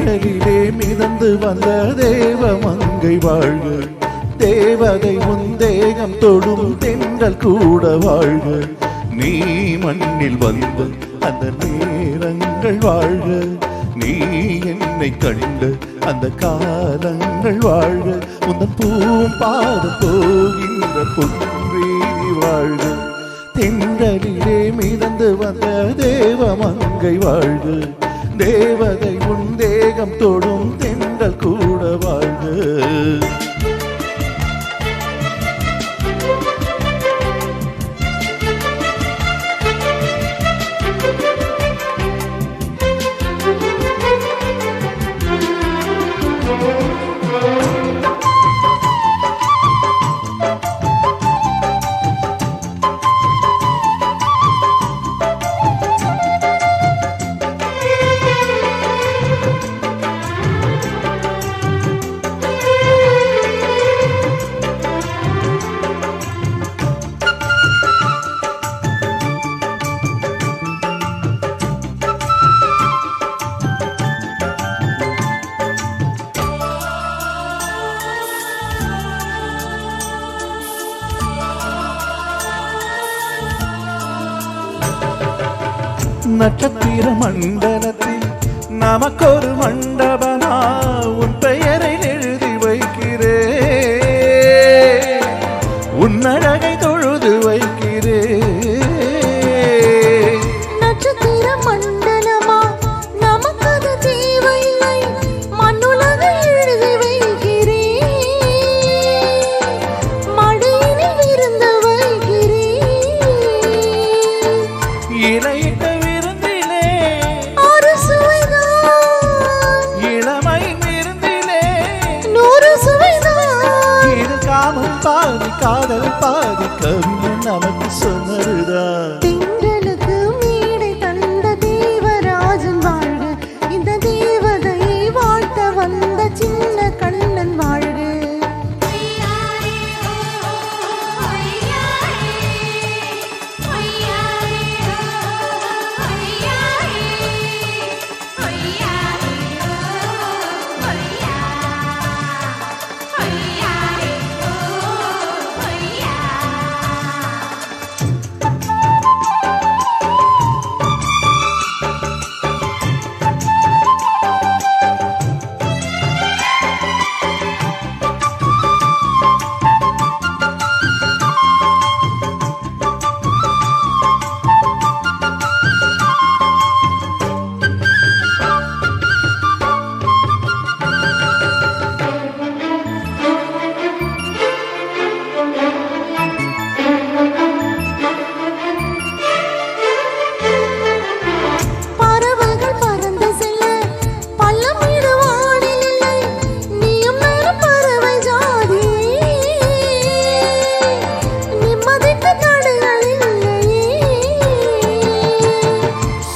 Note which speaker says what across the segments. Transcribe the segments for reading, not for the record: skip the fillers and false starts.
Speaker 1: தென்றலிலே மிதந்து வந்த தேவ மங்கை வாழ்க, தேவதை உந்தேகம் தொடும் தென்றல் கூட வாழ்க. நீ மண்ணில் வந்த அந்த நேரங்கள் வாழ்க, நீ என்னை கண்ட அந்த காலங்கள் வாழ்க. உந்தன் பூம்பாதம் போகின்ற பொன்வேலி வாழ்க, தென்றலிலே மிதந்து வந்த தேவ மங்கை வாழ்க, தேவதை உந்தேகம் தொடும் தென்றல் கூட வாழ்க. நட்சத்திர மண்டலத்தில் நமக்கொரு மண்டபமா உன் பெயரை எழுதி வைக்கிறே, உன் அழகை தொழுது வைக்கிறே.
Speaker 2: நட்சத்திர மண்டலமா நமக்கது தேவையில்லை, மண்ணுலகை எழுதி வைக்கிறே, மடியினில் விருந்து வைக்கிறே.
Speaker 1: இலையிட்ட பாதி காதல் பாதி கவிஞன் நமக்கு சொன்னதுதான்.
Speaker 2: தென்றலுக்கு மேடை தந்த தேவராஜன் வாழ்க, இந்த தேவதையை வாழ்த்த வந்த சின்ன கண்ணன் வாழ்க.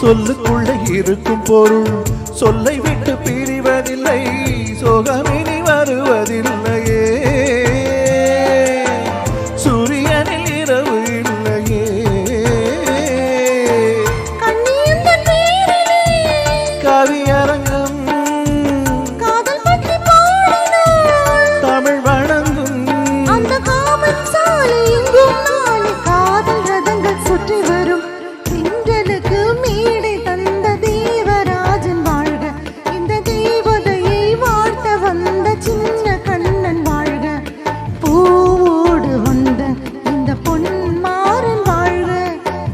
Speaker 1: சொல்லுக்குள்ள இருக்கும் பொருள் சொல்லை விட்டு பிரிவதில்லை, சோகமினி வருவதில்லையே, சூரியனில் இரவு இல்லையே. கவியரங்கம் தமிழ் வணங்கும்
Speaker 2: அந்த காமன் சாலை எங்கும் நாளை காதல் ரதங்கள் சுற்றி வரும். தென்றலுக்கு மேடை தந்த தேவராஜன் வாழ்க, இந்த தேவதையை வாழ்த்த வந்த சின்ன கண்ணன் வாழ்க. பூவோடு வந்த இந்த பொன்மாறன் வாழ்க,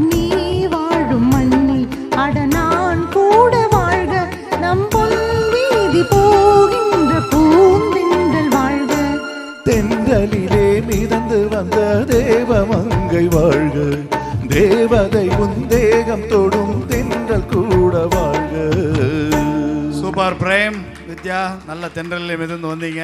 Speaker 2: நீ வாழும் மண்ணில் அட நான் கூட வாழ்க. நம் பொன் வீதி போகின்ற பூந்தென்றல் வாழ்க,
Speaker 1: தென்றலிலே மிதந்து வந்த தேவ மங்கை வாழ்க, தேவதை உந்தேகம் தொடும் தென்றல் கூட வாழ்க.
Speaker 3: சூப்பர் பிரேம் வித்யா, நல்ல தென்றலிலே மிதந்து வந்தீங்க.